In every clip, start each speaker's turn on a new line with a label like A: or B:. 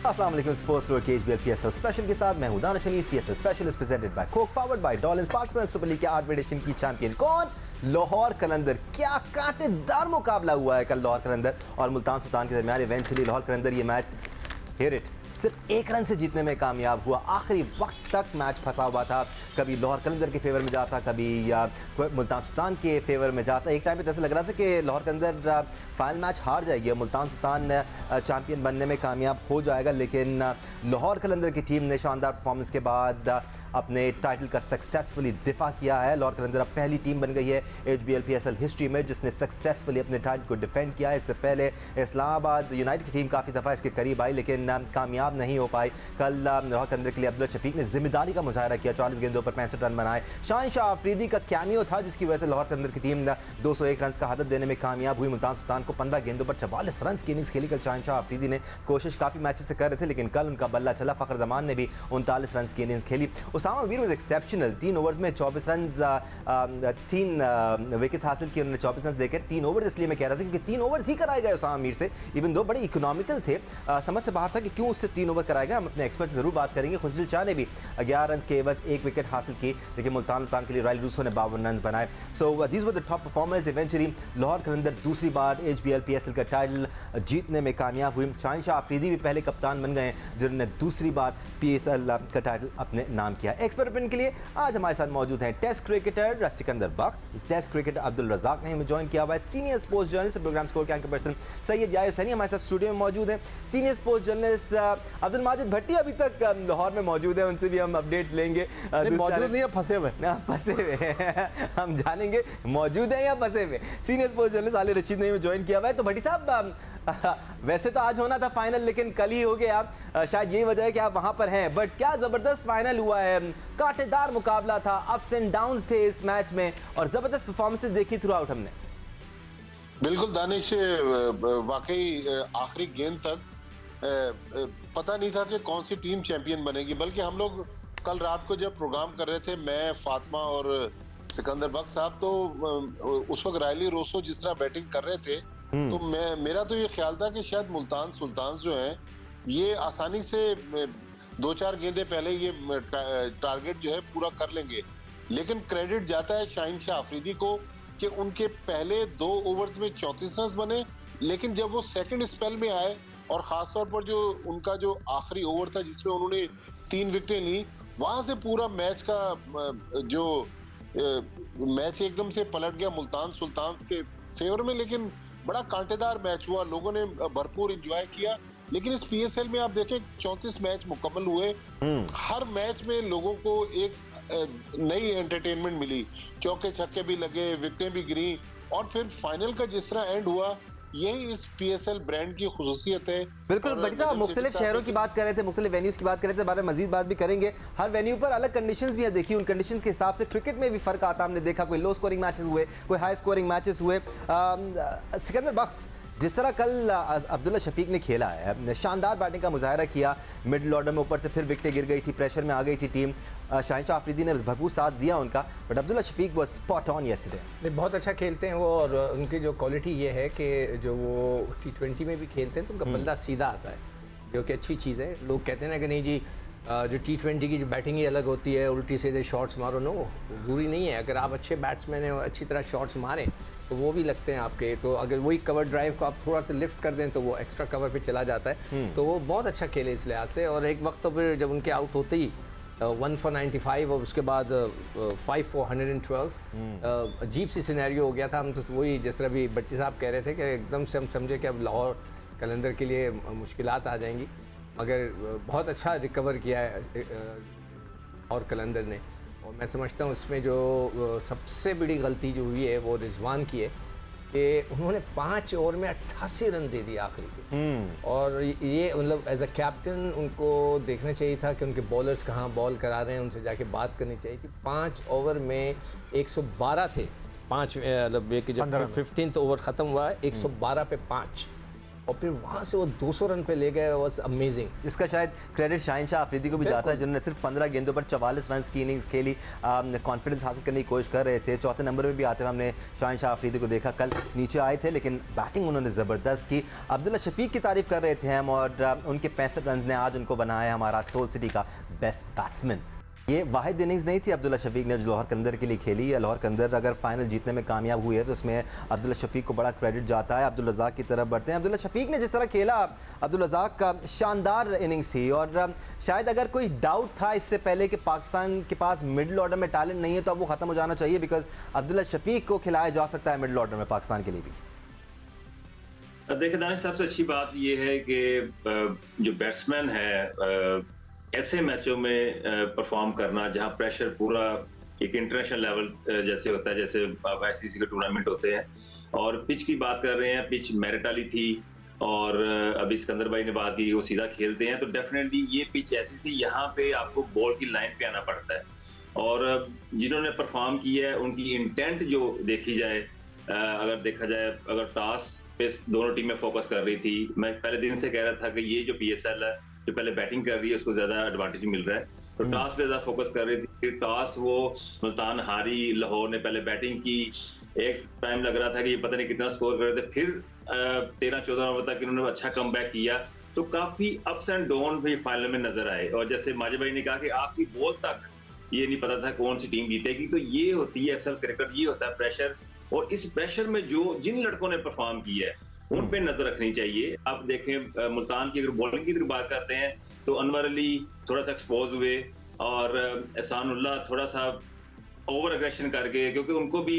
A: अस्सलाम वालेकुम sports floor के एचबीएल पीएसएल स्पेशल के साथ मैं हूं Danish Anees. PSL special is presented by Coke powered by Dawlance. Pakistan super league के 8वें एडिशन की चैंपियन कौन? लाहौर कलंदर। क्या कांटेदार मुकाबला हुआ है कल लाहौर कलंदर और मुल्तान सुल्तान के दरमियान। इवेंचुअली लाहौर कलंदर ये मैच हियर इट सिर्फ एक रन से जीतने में कामयाब हुआ। आखिरी वक्त तक मैच फंसा हुआ था, कभी लाहौर कलंदर के फेवर में जाता, कभी मुल्तान सुल्तान के फेवर में जाता। एक टाइम पे जैसे लग रहा था कि लाहौर कलंदर फाइनल मैच हार जाएगी और मुल्तान सुल्तान चैंपियन बनने में कामयाब हो जाएगा, लेकिन लाहौर कलंदर की टीम ने शानदार परफॉर्मेंस के बाद अपने टाइटल का सक्सेसफुली दिफा किया है। लाहौर कलंदर अब पहली टीम बन गई है एचबीएल पीएसएल हिस्ट्री में जिसने सक्सेसफुली अपने टाइटल को डिफेंड किया है। इससे पहले इस्लामाबाद यूनाइटेड की टीम काफ़ी दफ़ा इसके करीब आई लेकिन कामयाब नहीं हो पाई। कल लाहौर कलंदर के लिए अब्दुल्ला शफीक ने जिम्मेदारी का मुजाहरा किया, 40 गेंदों पर 65 रन बनाए। शाह अफरीदी का कैमियो था जिसकी वजह से लाहौर कलंदर की टीम 201 रन का हदफ देने में कामयाब हुई। मुल्तान सुल्तान को 15 गेंदों पर 44 रन की इनिंग्स खेली। कल शाह अफरीदी ने कोशिश काफ़ी मैचेस से कर रहे थे लेकिन कल उनका बल्ला चला। फ़खर जमान ने भी 39 रन की इनिंग्स खेली। Usama Mir was exceptional, 3 overs में 24 रन, 3 विकेट्स हासिल किए उन्होंने 24 रन देकर। 3 ओवर्स इसलिए मैं कह रहा था क्योंकि 3 ओवर्स ही कराए गए उसामा मीर से, इवन दो बड़े इकोनॉमिकल थे। समझ से बाहर था कि क्यों उससे 3 ओवर कराए गए। हम अपने एक्सपर्ट से जरूर बात करेंगे। खुशदिल शाह ने भी 11 रन के एवज 1 विकेट हासिल की लेकिन मुल्तान के लिए रायल रूसो ने 52 रन बनाए। So these were the top performers. Eventually Lahore Qalandar दूसरी बार एचबीएल पीएसएल का टाइटल जीतने में कामयाब हुई। शाह अफरीदी भी पहले कप्तान बन गए जिन्होंने दूसरी बार पीएसएल का टाइटल अपने नाम किया। एक्सपर्ट ओपिनियन के लिए आज हमारे साथ मौजूद हैं test cricketer Sikandar Bakht, test cricketer Abdul Razzaq ने हमें ज्वाइन किया हुआ है, senior sports journalist programme score के एंकर पर्सन सैयद यायर हुसैनी हमारे साथ स्टूडियो में मौजूद हैं। Senior sports journalist Abdul Majid Bhatti अभी तक लाहौर में मौजूद है, उनसे भी हम अपडेट्स लेंगे।
B: मौजूद नहीं है, फंसे हुए
A: फंसे हुए हम जानेंगे मौजूद है या फंसे हुए। सीनियर स्पोर्ट्स जर्नलिस्ट आले रशीद ने हमें ज्वाइन किया हुआ है। तो भट्टी साहब, वैसे तो आज होना था फाइनल लेकिन कल ही हो गया, शायद यही वजह है कि आप वहां पर हैं, बट क्या जबरदस्त फाइनल हुआ है। कांटेदार मुकाबला था, अप्स एंड डाउन्स थे इस मैच में और जबरदस्त परफॉर्मेंसेस देखी थ्रू आउट हमने।
B: बिल्कुल दानिश, वाकई आखिरी गेंद तक पता नहीं था कि कौन सी टीम चैंपियन बनेगी, बल्कि हम लोग कल रात को जब प्रोग्राम कर रहे थे, मैं, फातिमा और सिकंदर बख्त साहब, तो उस वक्त रायली रोसो जिस तरह बैटिंग कर रहे थे तो मेरा तो ये ख्याल था कि शायद मुल्तान सुल्तान जो हैं ये आसानी से 2-4 गेंदे पहले ये टारगेट जो है पूरा कर लेंगे। लेकिन क्रेडिट जाता है शाह अफरीदी को कि उनके पहले 2 ओवर्स में 34 रन बने, लेकिन जब वो सेकंड स्पेल में आए और खासतौर पर जो उनका जो आखिरी ओवर था जिसमें उन्होंने 3 विकेटें ली, वहां से पूरा मैच का जो मैच एकदम से पलट गया मुल्तान सुल्तान के फेवर में। लेकिन बड़ा कांटेदार मैच हुआ, लोगों ने भरपूर एंजॉय किया। लेकिन इस पीएसएल में आप देखें 34 मैच मुकम्मल हुए, हर मैच में लोगों को एक नई एंटरटेनमेंट मिली, चौके छक्के भी लगे, विकेटें भी गिरी और फिर फाइनल का जिस तरह एंड हुआ, यही इस पीएसएल ब्रांड की खुसूसियत है।
A: बिल्कुल भट्टी साहब, मुख्तलिफ शहरों की बात कर रहे थे, मुख्तलिफ वेन्यूज़ की बात कर रहे थे, बारे में मजीद बात भी करेंगे। हर वेन्यू पर अलग कंडीशंस भी हैं, देखिए उन कंडीशंस के हिसाब से क्रिकेट में भी फर्क आता हमने देखा। कोई लो स्कोरिंग मैचेस हुए, कोई हाई स्कोरिंग मैचेस हुए। सिकंदर बख्त, जिस तरह कल अब्दुल्ला शफीक ने खेला है, शानदार बैटिंग का मुजाहरा किया, मिडिल ऑर्डर में ऊपर से फिर विकेटें गिर गई थी, प्रेशर में आ गई थी टीम। शाह अफरीदी ने भरपूर साथ दिया उनका, बट अब्दुल्ला शफीक वो स्पॉट ऑन यस्टरडे।
C: बहुत अच्छा खेलते हैं वो और उनकी जो क्वालिटी ये है कि जो वो T20 में भी खेलते हैं तो उनका बल्ला सीधा आता है, जो कि अच्छी चीज़ है। लोग कहते हैं ना कि नहीं जी जो T20 की जो बैटिंग ही अलग होती है, उल्टी सीधे शॉट्स मारो, नो, जरूरी नहीं है। अगर आप अच्छे बैट्समैन हैं और अच्छी तरह शॉट्स मारें तो वो भी लगते हैं आपके। तो अगर वही कवर ड्राइव को आप थोड़ा सा लिफ्ट कर दें तो वो एक्स्ट्रा कवर पे चला जाता है। तो वो बहुत अच्छा खेले इस लिहाज से। और एक वक्त तो फिर जब उनके आउट होते ही 1 for 95 और उसके बाद 5 for 112, अजीब सी सिनेरियो हो गया था। हम तो वही जिस तरह भी भट्टी साहब कह रहे थे कि एकदम से हम समझे कि अब लाहौर कलंदर के लिए मुश्किलात आ जाएंगी, मगर बहुत अच्छा रिकवर किया है और कलंदर ने। और मैं समझता हूँ उसमें जो सबसे बड़ी गलती जो हुई है वो रिजवान की है कि उन्होंने 5 ओवर में 88 रन दे दिए आखिरी के। और ये मतलब एज अ कैप्टन उनको देखना चाहिए था कि उनके बॉलर्स कहाँ बॉल करा रहे हैं, उनसे जाके बात करनी चाहिए थी। 5 ओवर में 112 थे, 5 मतलब जब 15th ओवर ख़त्म हुआ 112 पे 5, और फिर वहाँ से वो 200 रन पे ले गए, वाज अमेजिंग।
A: इसका शायद क्रेडिट शाहिन शाह अफरीदी को भी जाता है, जिन्होंने सिर्फ 15 गेंदों पर 44 रन की इनिंग्स खेली, कॉन्फिडेंस हासिल करने की कोशिश कर रहे थे। चौथे नंबर में भी आते हुए हमने शाहिन शाह अफरीदी को देखा, कल नीचे आए थे लेकिन बैटिंग उन्होंने ज़बरदस्त की। अब्दुल्ला शफीक की तारीफ कर रहे थे हम, और उनके 65 रन ने आज उनको बनाया हमारा सोल सिटी का बेस्ट बैट्समैन। ये वाहिद इनिंग्स नहीं थी अब्दुल्ला शफीक ने जो लाहौर कलंदर के लिए खेली है। लाहौर कलंदर अगर फाइनल जीतने में कामयाब हुई है तो उसमें अब्दुल्ला शफीक को बड़ा क्रेडिट जाता है। अब्दुल रज़ाक की तरफ बढ़ते हैं। अब्दुल्ला शफीक ने जिस तरह खेला, अब्दुल रज़ाक का शानदार इनिंग्स थी, और शायद अगर कोई डाउट था इससे पहले कि पाकिस्तान के पास मिडिल ऑर्डर में टैलेंट नहीं है तो अब वो ख़त्म हो जाना चाहिए, बिकॉज अब्दुल्ला शफीक को खिलाया जा सकता है मिडिल ऑर्डर में पाकिस्तान के लिए भी।
D: देखिए दानिश, सबसे अच्छी बात यह है कि जो बैट्समैन है ऐसे मैचों में परफॉर्म करना जहां प्रेशर पूरा एक इंटरनेशनल लेवल जैसे होता है, जैसे आईसीसी के टूर्नामेंट होते हैं। और पिच की बात कर रहे हैं, पिच मेरिट वाली थी, और अभी सिकंदर भाई ने बात की वो सीधा खेलते हैं, तो डेफिनेटली ये पिच ऐसी थी यहाँ पे आपको बॉल की लाइन पे आना पड़ता है। और जिन्होंने परफॉर्म किया है उनकी इंटेंट जो देखी जाए, अगर देखा जाए, अगर टॉस पे दोनों टीमें फोकस कर रही थी, मैं पहले दिन से कह रहा था कि ये जो PSL है जो पहले बैटिंग कर रही है उसको ज्यादा एडवांटेज मिल रहा है, तो टॉस पे ज्यादा फोकस कर रही थी। टॉस वो मुल्तान हारी, लाहौर ने पहले बैटिंग की, एक टाइम लग रहा था कि ये पता नहीं कितना स्कोर कर रहे थे, फिर 13-14 ओवर तक इन्होंने अच्छा कमबैक किया, तो काफी अप्स एंड डाउन भी फाइनल में नजर आए। और जैसे माजिद भाई ने कहा कि आखिरी बॉल तक ये नहीं पता था कौन सी टीम जीतेगी, तो ये होती है असल क्रिकेट, ये होता है प्रेशर। और इस प्रेशर में जिन लड़कों ने परफॉर्म किया है उन पे नजर रखनी चाहिए। आप देखें मुल्तान की अगर बॉलिंग की तरफ बात करते हैं तो अनवर अली थोड़ा सा एक्सपोज हुए, और एहसानुल्लाह थोड़ा सा ओवर एग्रेशन कर गए, क्योंकि उनको भी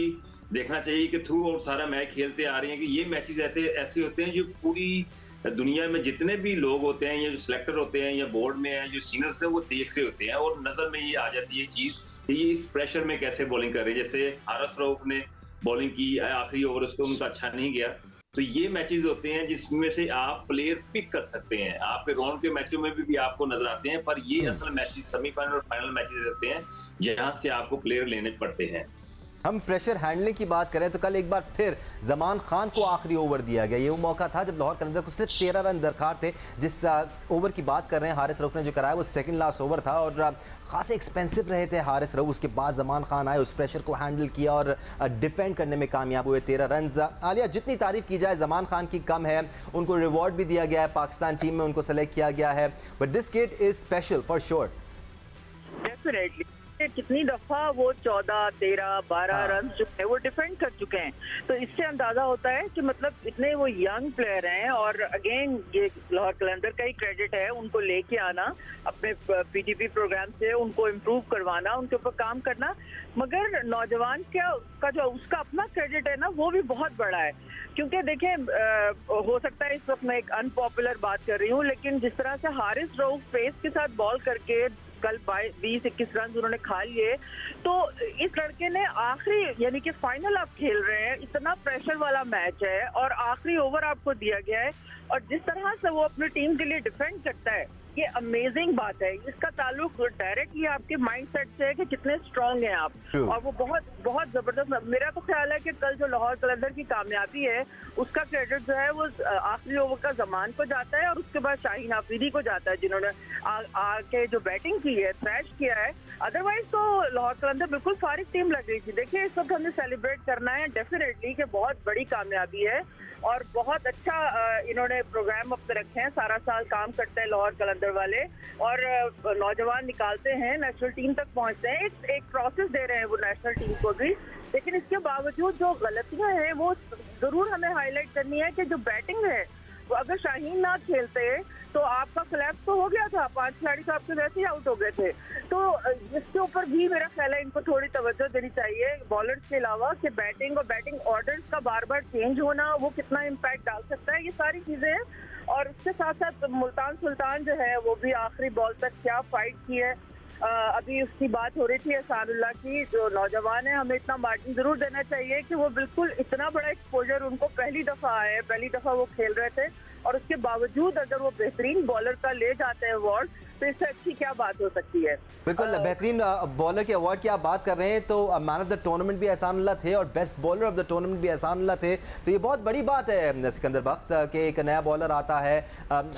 D: देखना चाहिए कि थ्रू आउट सारा मैच खेलते आ रहे हैं कि ये मैचेस ऐसे होते हैं जो पूरी दुनिया में जितने भी लोग होते हैं या जो सिलेक्टर होते हैं या बोर्ड में हैं, जो सीनियर होते हैं, वो देख रहे होते हैं और नजर में ये आ जाती है चीज कि ये इस प्रेशर में कैसे बॉलिंग कर रहे हैं। जैसे हारिस रऊफ ने बॉलिंग की आखिरी ओवर, उसको उनका अच्छा नहीं गया। तो ये मैचेस होते हैं जिसमें से आप प्लेयर पिक कर सकते हैं, आपके राउंड के मैचों में भी आपको नजर आते हैं, पर ये असल मैचेस सेमीफाइनल और फाइनल मैचेस होते हैं जहां से आपको प्लेयर लेने पड़ते हैं।
A: हम प्रेशर हैंडलिंग की बात करें तो कल एक बार फिर जमान खान को आखिरी ओवर दिया गया। ये वो मौका था जब लाहौर कलंदर को सिर्फ 13 रन दरकार थे। जिस ओवर की बात कर रहे हैं हारिस रऊफ ने जो कराया वो सेकंड लास्ट ओवर था और खासे एक्सपेंसिव रहे थे हारिस रऊफ। उसके बाद जमान खान आए, उस प्रेशर को हैंडल किया और डिफेंड करने में कामयाब हुए, 13 रन। आलिया, जितनी तारीफ की जाए जमान खान की कम है। उनको रिवॉर्ड भी दिया गया है, पाकिस्तान टीम में उनको सेलेक्ट किया गया है, but this kid is special for sure.
E: Definitely कितनी दफा वो 14, 13, 12 रन जो है वो डिफेंड कर चुके हैं, तो इससे अंदाजा होता है कि मतलब इतने वो यंग प्लेयर हैं। और अगेन ये लाहौर कलंदर का ही क्रेडिट है, उनको लेके आना अपने PTP प्रोग्राम से, उनको इम्प्रूव करवाना, उनके ऊपर काम करना। मगर नौजवान का जो उसका अपना क्रेडिट है ना, वो भी बहुत बड़ा है। क्योंकि देखें, हो सकता है इस वक्त मैं एक अनपॉपुलर बात कर रही हूँ, लेकिन जिस तरह से हारिस रऊफ पेस के साथ बॉल करके कल 20-21 रन उन्होंने खा लिए, तो इस लड़के ने आखिरी यानी कि फाइनल आप खेल रहे हैं, इतना प्रेशर वाला मैच है और आखिरी ओवर आपको दिया गया है, और जिस तरह से वो अपनी टीम के लिए डिफेंड करता है, ये अमेजिंग बात है। इसका ताल्लुक डायरेक्टली आपके माइंडसेट से है कि कितने स्ट्रांग हैं आप, और वो बहुत बहुत जबरदस्त। मेरा तो ख्याल है कि कल जो लाहौर कलंदर की कामयाबी है उसका क्रेडिट जो है वो आखिरी ओवर का जमान को जाता है और उसके बाद शाहीन आफरीदी को जाता है, जिन्होंने आके जो बैटिंग की है, थ्रैश किया है। अदरवाइज तो लाहौर कलंदर बिल्कुल फारिग टीम लग रही थी। देखिए, इस वक्त हमें सेलिब्रेट करना है डेफिनेटली कि बहुत बड़ी कामयाबी है और बहुत अच्छा इन्होंने प्रोग्राम अपने रखे हैं। सारा साल काम करते हैं लाहौर कलंदर वाले और नौजवान निकालते हैं, नेशनल टीम तक पहुंचते हैं, एक प्रोसेस दे रहे हैं वो नेशनल टीम को भी। लेकिन इसके बावजूद जो गलतियां हैं वो जरूर हमें हाईलाइट करनी है कि जो बैटिंग है वो अगर शाहीन ना खेलते तो आपका कोलैप्स तो हो गया था, 5 खिलाड़ी तो आपके वैसे ही आउट हो गए थे। तो इसके ऊपर भी मेरा ख्याल है इनको थोड़ी तवज्जो देनी चाहिए बॉलर्स के अलावा, कि बैटिंग और बैटिंग ऑर्डर्स का बार बार चेंज होना वो कितना इम्पैक्ट डाल सकता है, ये सारी चीजें हैं। और उसके साथ साथ मुल्तान सुल्तान जो है वो भी आखिरी बॉल तक क्या फाइट की है। अभी उसकी बात हो रही थी एहसानुल्लाह की, जो नौजवान है, हमें इतना मार्जिन जरूर देना चाहिए कि वो बिल्कुल इतना बड़ा एक्सपोजर उनको पहली दफा आया है, पहली दफा वो खेल रहे थे और उसके बावजूद अगर वो बेहतरीन बॉलर का ले जाते हैं अवार्ड, तो इससे अच्छी क्या बात हो सकती है।
A: बिल्कुल, बेहतरीन बॉलर के अवार्ड की आप बात कर रहे हैं तो मैन ऑफ द टूर्नामेंट भी एहसानुल्लाह थे और best bowler of the tournament भी एहसानुल्लाह थे, तो ये बहुत बड़ी बात है सिकंदर बख्त कि एक नया बॉलर आता है।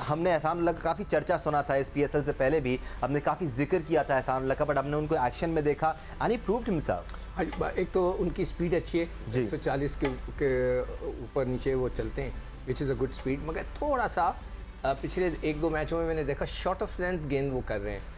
A: हमने एहसानुल्लाह का काफ़ी चर्चा सुना था इस PSL से पहले भी, हमने काफ़ी जिक्र किया था एहसानुल्लाह का, बट हमने उनको एक्शन में देखा एंड ही प्रूव्ड हिमसेल्फ।
C: एक तो उनकी स्पीड अच्छी है,
A: जी।
C: 140 के ऊपर नीचे वो चलते हैं, which is a good speed, मगर थोड़ा सा पिछले 1-2 मैचों में मैंने देखा शॉर्ट ऑफ लेंथ गेंद वो कर रहे हैं।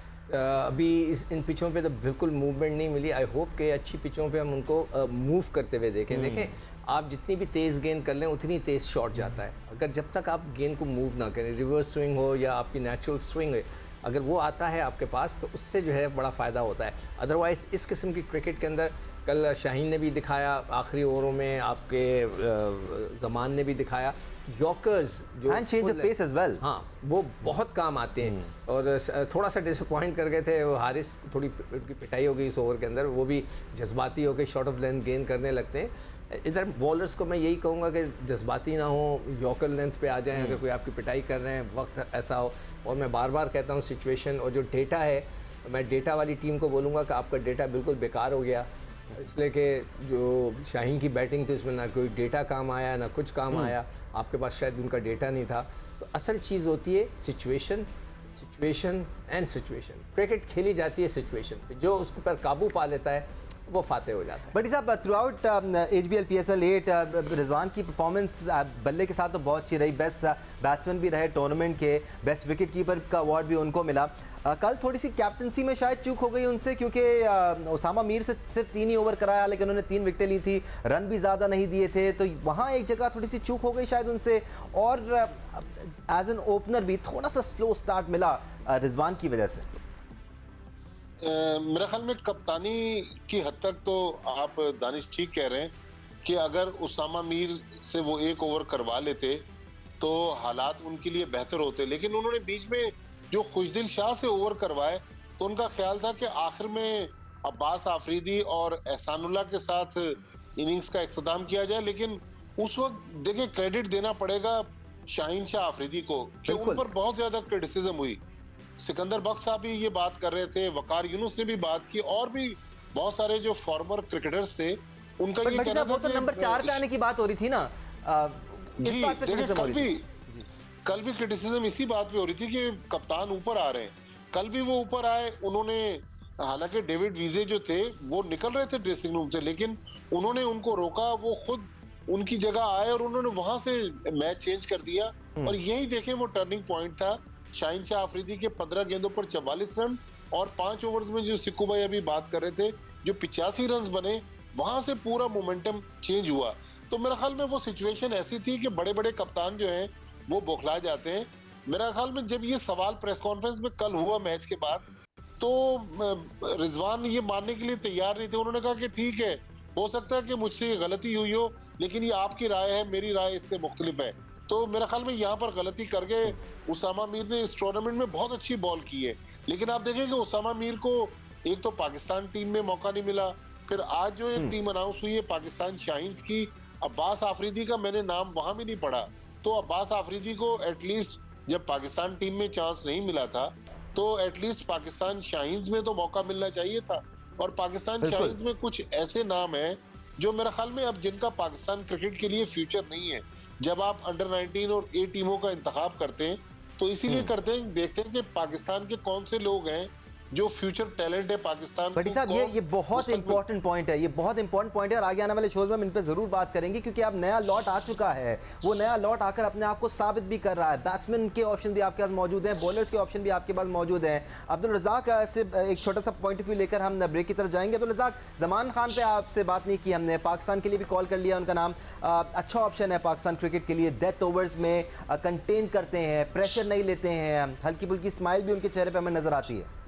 C: अभी इन पिचों पे तो बिल्कुल मूवमेंट नहीं मिली। आई होप कि अच्छी पिचों पे हम उनको मूव करते हुए देखें। देखें, आप जितनी भी तेज़ गेंद कर लें उतनी तेज़ शॉट जाता है। अगर जब तक आप गेंद को मूव ना करें, रिवर्स स्विंग हो या आपकी नेचुरल स्विंग है, अगर वो आता है आपके पास तो उससे जो है बड़ा फ़ायदा होता है। अदरवाइज़ इस किस्म की क्रिकेट के अंदर कल शाहीन ने भी दिखाया, आखिरी ओवरों में आपके ज़मान ने भी दिखाया, यॉर्कर्स जो
A: and change of pace as well,
C: हाँ वो बहुत काम आते हैं। और थोड़ा सा डिसअपॉइंट कर गए थे वो हारिस, थोड़ी उनकी पिटाई हो गई इस ओवर के अंदर, वो भी जज्बाती होकर शॉर्ट ऑफ लेंथ गेंद करने लगते हैं। इधर बॉलर्स को मैं यही कहूँगा कि जज्बाती ना हो, यॉर्कर लेंथ पे आ जाएं अगर कोई आपकी पिटाई कर रहे हैं, वक्त ऐसा हो। और मैं बार बार कहता हूँ सिचुएशन और जो डेटा है, मैं डेटा वाली टीम को बोलूँगा कि आपका डेटा बिल्कुल बेकार हो गया, इसलिए कि जो शाहीन की बैटिंग थी उसमें ना कोई डेटा काम आया ना कुछ काम आया, आपके पास शायद उनका डेटा नहीं था। तो असल चीज़ होती है situation, situation and situation. Cricket खेली जाती है सिचुएशन पे, जो उसके पर काबू पा लेता है वो फाते हो जाता है।
A: बट साहब through out HBL PSL 8 Rizwan की परफॉर्मेंस बल्ले के साथ तो बहुत अच्छी रही, बेस्ट बैट्समैन भी रहे टूर्नामेंट के, बेस्ट विकेट कीपर का अवार्ड भी उनको मिला। कल थोड़ी सी कैप्टनसी में शायद चूक हो गई उनसे, क्योंकि उसामा मीर से सिर्फ 3 ही ओवर कराया, लेकिन उन्होंने 3 विकेटें ली थी, रन भी ज़्यादा नहीं दिए थे, तो वहाँ एक जगह थोड़ी सी चूक हो गई शायद उनसे। और एज एन ओपनर भी थोड़ा सा स्लो स्टार्ट मिला रिजवान की वजह से।
B: मेरे ख्याल में कप्तानी की हद तक तो आप दानिश ठीक कह रहे हैं कि अगर उसामा मीर से वो 1 ओवर करवा लेते तो हालात उनके लिए बेहतर होते, लेकिन उन्होंने बीच में जो खुशदिल शाह से ओवर करवाए तो उनका ख्याल था कि आखिर में अब्बास आफरीदी और एहसानुल्लाह के साथ इनिंग्स का इख्तिताम किया जाए। लेकिन उस वक्त देखिए क्रेडिट देना पड़ेगा शाहीन शाह आफरीदी को कि उन पर बहुत ज्यादा क्रिटिसिज्म हुई। सिकंदर बख्त साहब भी ये बात कर रहे थे, वकार यूनुस ने भी बात की, और भी बहुत सारे जो फॉर्मर क्रिकेटर्स थे उनका ये कहना था
A: कि नंबर 4 पे आने की बात हो रही थी ना।
B: जी देखिए, कल भी क्रिटिसिज्म इसी बात पे हो रही थी कि कप्तान ऊपर आ रहे हैं। कल भी वो ऊपर आए, उन्होंने हालांकि डेविड वीजे जो थे वो निकल रहे थे ड्रेसिंग रूम से, लेकिन उन्होंने उनको रोका, वो खुद उनकी जगह आए और उन्होंने वहां से मैच चेंज कर दिया। और यही देखें वो टर्निंग पॉइंट था शाहीन शाह आफरीदी के 15 गेंदों पर 44 रन और 5 ओवर्स में जो सिक्कू भाई अभी बात कर रहे थे जो 85 रन बने, वहां से पूरा मोमेंटम चेंज हुआ। तो मेरा ख्याल में वो सिचुएशन ऐसी थी कि बड़े बड़े कप्तान जो हैं वो बौखला जाते हैं। मेरा ख्याल में जब ये सवाल प्रेस कॉन्फ्रेंस में कल हुआ मैच के बाद, तो रिजवान ये मानने के लिए तैयार नहीं थे। उन्होंने कहा कि ठीक है, हो सकता है कि मुझसे ये गलती हुई हो, लेकिन ये आपकी राय है, मेरी राय इससे मुख्तलिफ है। तो मेरा ख्याल में यहाँ पर गलती कर गए। उसामा मीर ने इस टूर्नामेंट में बहुत अच्छी बॉल की है, लेकिन आप देखें कि उसामा मीर को एक तो पाकिस्तान टीम में मौका नहीं मिला, फिर आज जो एक टीम अनाउंस हुई है पाकिस्तान शाहीन्स की, अब्बास आफरीदी का मैंने नाम वहां भी नहीं पढ़ा। तो अब्बास आफरीदी को एटलीस्ट जब पाकिस्तान टीम में चांस नहीं मिला था तो एटलीस्ट पाकिस्तान शाहीन्स में तो मौका मिलना चाहिए था। और पाकिस्तान शाहीन्स में कुछ ऐसे नाम हैं जो मेरे ख्याल में अब जिनका पाकिस्तान क्रिकेट के लिए फ्यूचर नहीं है। जब आप अंडर 19 और A टीमों का इंतखाब करते हैं तो इसीलिए करते हैं, देखते हैं कि पाकिस्तान के कौन से लोग हैं जो फ्यूचर टैलेंट है पाकिस्तान।
A: बड़ी साहब ये बहुत इंपॉर्टेंट पॉइंट है, ये बहुत इंपॉर्टेंट पॉइंट है और आगे आने वाले शोज में हम इन पे जरूर बात करेंगे, क्योंकि अब नया लॉट आ चुका है, वो नया लॉट आकर अपने आप को साबित भी कर रहा है। बैट्समैन के ऑप्शन भी आपके पास मौजूद हैं, बॉलर्स के ऑप्शन भी आपके पास मौजूद हैं। अब्दुल रज़ाक से एक छोटा सा पॉइंट ऑफ व्यू लेकर हम ब्रेक की तरफ जाएंगे। अब्दुल रज़ाक, ज़मान खान पे आपसे बात नहीं की हमने, पाकिस्तान के लिए भी कॉल कर लिया, उनका नाम अच्छा ऑप्शन है पाकिस्तान क्रिकेट के लिए, डेथ ओवर्स में कंटेन करते हैं, प्रेशर नहीं लेते हैं, हल्की फुल्की स्माइल भी उनके चेहरे पर हमें नजर आती है।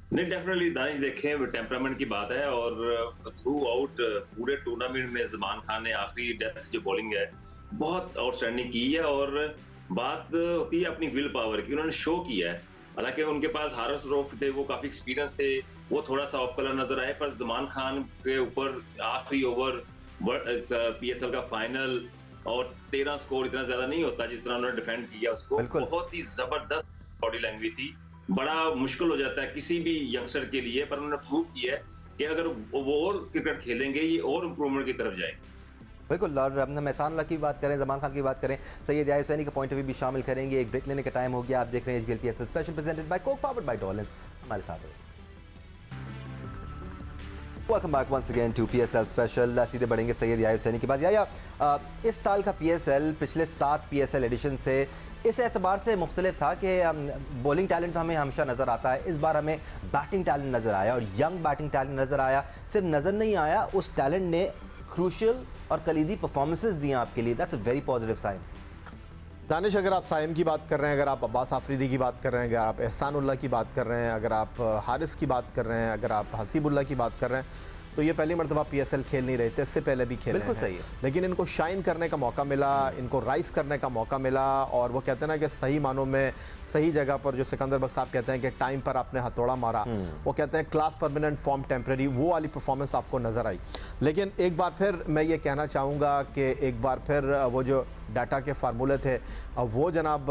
D: नहीं, डेफिनेटली दानिश देखें टेम्परामेंट की बात है, और थ्रू आउट पूरे टूर्नामेंट में ज़मान खान ने आखिरी डेथ जो बॉलिंग है बहुत आउटस्टैंडिंग की है। और बात होती है अपनी विल पावर की, उन्होंने शो किया है। हालांकि उनके पास हारिस रऊफ थे, वो काफी एक्सपीरियंस थे, वो थोड़ा सा ऑफ कलर नजर आए, पर ज़मान खान के ऊपर आखिरी ओवर PSL का फाइनल और 13 स्कोर इतना ज्यादा नहीं होता जिस तरह उन्होंने डिफेंड किया उसको, बहुत ही जबरदस्त बॉडी लैंग्वेज थी, बड़ा मुश्किल हो जाता है किसी भी यंगस्टर के लिए, पर उन्होंने प्रूव किया है कि अगर वो और क्रिकेट खेलेंगे ये और इम्प्रूवमेंट की तरफ जाएंगे।
A: बिल्कुल। और हम एहसान की बात करें, जमान खान की बात करें, सैयद याहिया हुसैनी का पॉइंट ऑफ व्यू भी शामिल करेंगे। एक ब्रेक लेने का टाइम हो गया। आप देख रहे हैं HBL PSL special presented by Coke powered by Dawlance. हमारे साथ रहिए। Welcome back once again to PSL special. सीधे बढ़ेंगे सैयद याहिया हुसैनी के पास। याहिया, इस साल का PSL पिछले 7 PSL एडिशन से इस एतबार से मुख्तलिफ था कि बॉलिंग टैलेंट तो हमें हमेशा नज़र आता है, इस बार हमें बैटिंग टैलेंट नज़र आया और यंग बैटिंग टैलेंट नज़र आया। सिर्फ नज़र नहीं आया, उस टैलेंट ने क्रूशियल और कलीदी परफॉर्मेंसेस दी आपके लिए। That's a very positive sign.
F: Danish, अगर आप साइम की बात कर रहे हैं, अगर आप अब्बास आफरीदी की बात कर रहे हैं, अगर आप एहसानुल्लाह की बात कर रहे हैं, अगर आप हारिस की बात कर रहे हैं, अगर आप हसीबुल्लाह की बात कर रहे हैं, तो ये पहली मरतबा PSL खेल नहीं रहे थे, इससे पहले भी खेले
A: बिल्कुल
F: हैं।
A: सही है।
F: लेकिन इनको शाइन करने का मौका मिला, इनको राइज करने का मौका मिला, और वो कहते हैं ना कि सही मानों में सही जगह पर, जो सिकंदर बख्श साहब कहते हैं कि टाइम पर आपने हथौड़ा मारा, वो कहते हैं क्लास परमानेंट फॉर्म टेम्प्रेरी, वो वाली परफॉर्मेंस आपको नज़र आई। लेकिन एक बार फिर मैं ये कहना चाहूँगा कि एक बार फिर वो जो डाटा के फार्मूले थे वो जनाब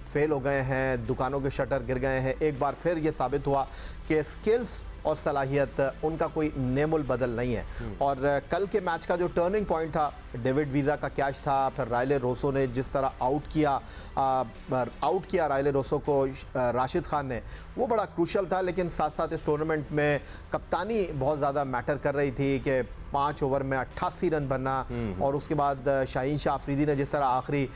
F: फेल हो गए हैं, दुकानों के शटर गिर गए हैं। एक बार फिर ये साबित हुआ कि स्किल्स और सलाहियत उनका कोई नेमुल बदल नहीं है। और कल के मैच का जो टर्निंग पॉइंट था, डेविड वीज़ा का कैच था, फिर रायले रोसो ने जिस तरह आउट किया रायले रोसो को राशिद खान ने, वो बड़ा क्रूशल था। लेकिन साथ साथ इस टूर्नामेंट में कप्तानी बहुत ज़्यादा मैटर कर रही थी कि 5 ओवर में 88 रन बनना, और उसके बाद शाहीन शाह अफरीदी ने जिस तरह आखिरी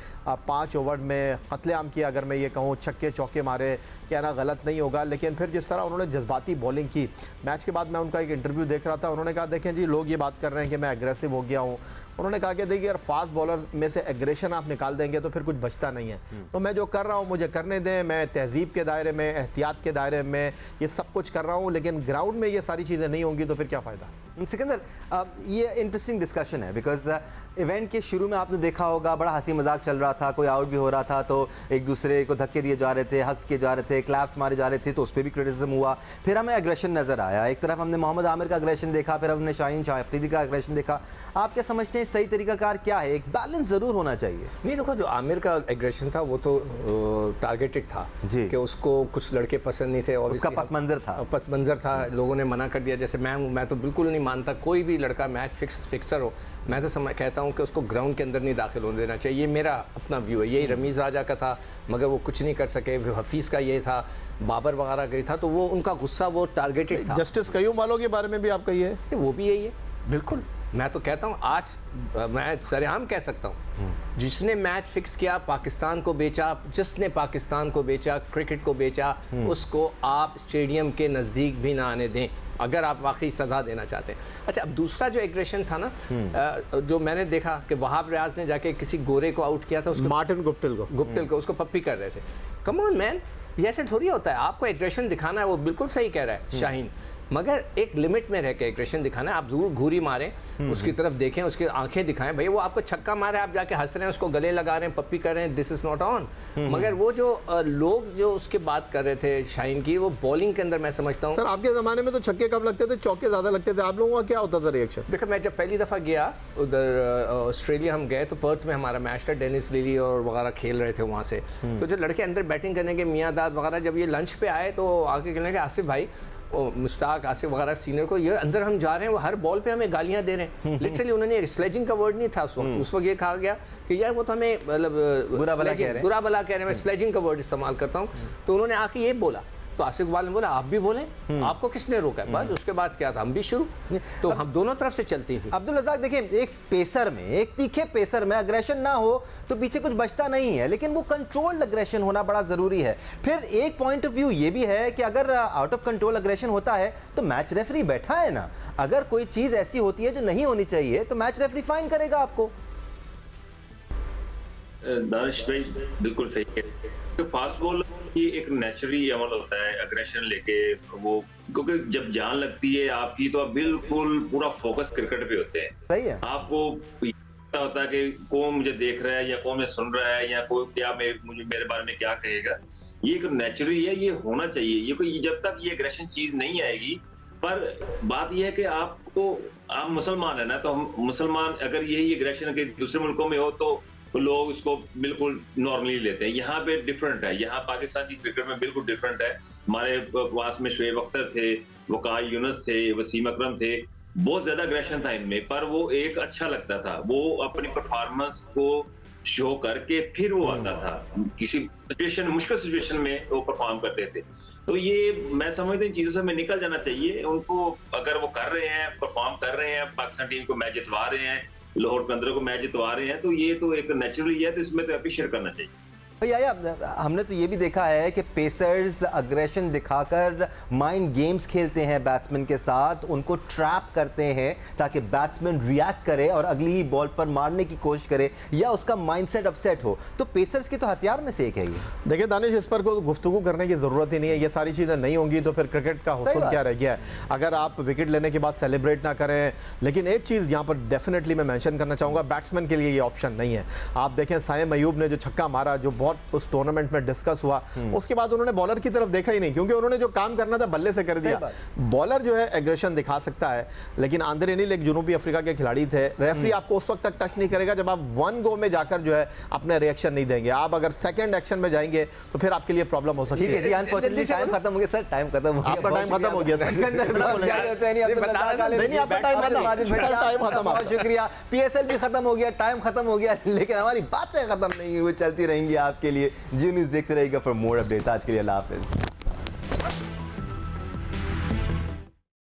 F: 5 ओवर में कत्लेआम किया, अगर मैं ये कहूँ छक्के चौके मारे, कहना गलत नहीं होगा। लेकिन फिर जिस तरह उन्होंने जज्बाती बॉलिंग की, मैच के बाद मैं उनका एक इंटरव्यू देख रहा था, उन्होंने कहा देखें जी, लोग ये बात कर रहे हैं कि मैं एग्रेसिव हो गया हूँ। उन्होंने कहा कि देखिए, अगर फास्ट बॉलर में से एग्रेशन आप निकाल देंगे तो फिर कुछ बचता नहीं है। तो मैं जो कर रहा हूँ मुझे करने दें, मैं तहजीब के दायरे में, एहतियात के दायरे में ये सब कुछ कर रहा हूँ, लेकिन ग्राउंड में ये सारी चीज़ें नहीं होंगी तो फिर क्या फ़ायदा।
A: सिकंदर, ये इंटरेस्टिंग डिस्कशन है बिकॉज इवेंट के शुरू में आपने देखा होगा बड़ा हंसी मजाक चल रहा था, कोई आउट भी हो रहा था तो एक दूसरे को धक्के दिए जा रहे थे, हक्स किए जा रहे थे, क्लैप्स मारे जा रहे थे, तो उस पर भी क्रिटिसिज्म हुआ। फिर हमें एग्रेशन नज़र आया, एक तरफ हमने मोहम्मद आमिर का एग्रेशन देखा, फिर हमने शाहीन शाह अफरीदी का एग्रेशन देखा। आप क्या समझते हैं सही तरीकाकार क्या है? एक बैलेंस ज़रूर होना चाहिए।
C: नहीं, देखो, जो आमिर का एग्रेशन था वो तो टारगेटेड था
A: जी,
C: कि उसको कुछ लड़के पसंद नहीं थे और
A: उसका पस मंज़र था,
C: लोगों ने मना कर दिया। जैसे मैं तो बिल्कुल नहीं मानता कोई भी लड़का मैच फिक्सर हो, मैं तो कहता हूँ कि उसको ग्राउंड के अंदर नहीं दाखिल होने देना चाहिए। ये मेरा अपना व्यू है। यही रमीज़ राजा का था, मगर वो कुछ नहीं कर सके। हफीज़ का ये था, बाबर वगैरह का था, तो वो उनका गुस्सा वो टारगेटेड था।
F: जस्टिस कयूम वालों के बारे में भी आप कहिए,
C: वो भी यही है। बिल्कुल, मैं तो कहता हूँ, आज मैं सरेआम कह सकता हूँ, जिसने मैच फिक्स किया, पाकिस्तान को बेचा, जिसने पाकिस्तान को बेचा, क्रिकेट को बेचा, उसको आप स्टेडियम के नज़दीक भी ना आने दें, अगर आप वाकई सज़ा देना चाहते हैं। अच्छा, अब दूसरा जो एग्रेशन था ना, जो मैंने देखा कि वहाब रियाज ने जाके किसी गोरे को आउट किया था, उसको
F: मार्टिन गुप्टिल को
C: उसको पप्पी कर रहे थे। कम ऑन मैन, ये ऐसे थोड़ी होता है। आपको एग्रेशन दिखाना है, वो बिल्कुल सही कह रहा है शाहीन, मगर एक लिमिट में रह के एग्रेशन दिखाना है। आप जरूर घूरी मारें, उसकी तरफ देखें, उसकी आंखें दिखाएं। भाई वो आपको छक्का मारे, आप जाके हंस रहे हैं, उसको गले लगा रहे हैं, पप्पी कर रहे हैं, दिस इज़ नॉट ऑन। मगर वो जो लोग जो उसके बात कर रहे थे शाहीन की, वो बॉलिंग के अंदर मैं समझता हूँ।
F: सर, आपके ज़माने में तो छक्के कम लगते थे, चौके ज़्यादा लगते थे, आप लोगों का क्या होता था रिएक्शन?
C: देखो, मैं जब पहली दफ़ा गया उधर ऑस्ट्रेलिया, हम गए तो पर्थ में हमारा मैच था, डेनिस लिली और वगैरह खेल रहे थे वहाँ से। तो जो लड़के अंदर बैटिंग करने के, मियाँ दाद वगैरह, जब ये लंच पे आए तो आके कहने लगे, आसिफ भाई, मुश्ताक आसिफ वगैरह सीनियर को, ये अंदर हम जा रहे हैं, वो हर बॉल पे हमें गालियां दे रहे हैं। लिटरली उन्होंने, स्लेजिंग का वर्ड नहीं था उस वक्त ये कहा गया कि यार वो तो हमें मतलब बुरा भला कह रहे हैं, मैं स्लेजिंग का वर्ड इस्तेमाल करता हूँ। तो उन्होंने आके ये बोला, तो आसिफ इकबाल ने बोला आप भी बोले, आपको किसने रोका? बस उसके बाद क्या था, हम भी शुरू। तो हम दोनों तरफ से चलती थी।
A: अब्दुल रज़ाक, देखिए, एक पेसर में, एक तीखे पेसर में अग्रेशन ना हो तो पीछे कुछ बचता नहीं है, लेकिन वो कंट्रोल्ड अग्रेशन होना बड़ा ज़रूरी है। फिर एक पॉइंट ऑफ व्यू ये भी है कि अगर आउट ऑफ कंट्रोल अग्रेशन होता है तो मैच रेफरी बैठा है ना, अगर कोई चीज़ ऐसी होती है जो नहीं होनी चाहिए तो मैच रेफरी फाइन करेगा आपको।
D: दानिश भाई बिल्कुल सही है। तो फास्ट बॉल की एक नेचुरली अमल होता है अग्रेशन लेके, वो क्योंकि जब जान लगती है आपकी तो आप बिल्कुल पूरा फोकस क्रिकेट पे होते हैं।
A: सही है।
D: आपको पता होता है कि कौन मुझे देख रहा है या कौन मुझे सुन रहा है या कोई क्या मुझे मेरे बारे में क्या कहेगा। ये एक नेचुरली है, ये होना चाहिए। ये कोई जब तक ये अग्रेशन चीज नहीं आएगी, पर बात यह है कि आप मुसलमान है ना, तो हम मुसलमान, अगर यही अग्रेशन के दूसरे मुल्कों में हो तो तो लोग इसको बिल्कुल नॉर्मली लेते हैं। यहाँ पे डिफरेंट है, यहाँ पाकिस्तान की क्रिकेट में बिल्कुल डिफरेंट है। हमारे पास में शोएब अख्तर थे, वकार यूनुस थे, वसीम अकरम थे, बहुत ज्यादा अग्रेशन था इनमें, पर वो एक अच्छा लगता था, वो अपनी परफॉर्मेंस को शो करके फिर वो आता था, किसी सिचुएशन, मुश्किल सिचुएशन में वो परफॉर्म करते थे। तो ये मैं समझता हूँ इन चीजों से हमें निकल जाना चाहिए उनको। अगर वो कर रहे हैं, परफॉर्म कर रहे हैं, पाकिस्तान टीम को मैच जितवा रहे हैं, लाहौर कलंदर को मैच जितवा रहे हैं, तो ये तो एक नेचुरली है, तो इसमें तो अप्रिशिएट करना चाहिए।
A: भैया हमने तो ये भी देखा है कि पेसर्स अग्रेशन दिखाकर माइंड गेम्स खेलते हैं बैट्समैन के साथ, उनको ट्रैप करते हैं ताकि बैट्समैन रिएक्ट करे और अगली ही बॉल पर मारने की कोशिश करे या उसका माइंडसेट अपसेट हो। तो पेसर्स के तो हथियार में से एक है ये।
F: देखिए दानिश, इस पर कोई गुफ्तगू करने की ज़रूरत ही नहीं है। ये सारी चीज़ें नहीं होंगी तो फिर क्रिकेट का हुस्न क्या रह गया है। अगर आप विकेट लेने के बाद सेलिब्रेट ना करें, लेकिन एक चीज़ यहाँ पर डेफिनेटली मैं मेंशन करना चाहूँगा, बैट्समैन के लिए ये ऑप्शन नहीं है। आप देखें साइम अयूब ने जो छक्का मारा, जो बहुत उस टूर्नामेंट में डिस्कस हुआ, उसके बाद उन्होंने बॉलर की तरफ देखा ही नहीं, क्योंकि उन्होंने जो काम करना था बल्ले से कर दिया। बॉलर जो है एग्रेशन दिखा सकता है, लेकिन आंद्रे अनिल एक जनूबी अफ्रीका के खिलाड़ी थे। रेफरी आपको उस वक्त तक टच नहीं करेगा जब आप वन गो में जाकर जो है अपने रिएक्शन नहीं देंगे। आप अगर सेकंड एक्शन में जाएंगे तो फिर आपके लिए प्रॉब्लम हो सकती है।
A: टाइम खत्म हो गया सर, टाइम खत्म हो गया,
F: आपका टाइम खत्म हो गया।
A: बहुत शुक्रिया। PSL भी खत्म हो गया, टाइम खत्म हो गया, लेकिन हमारी बातें खत्म नहीं हुई, वो चलती रहेंगी आपके लिए। जी न्यूज़ देखते रहिएगा फॉर मोर अपडेट्स। आज के लिए अल्लाह हाफिज़।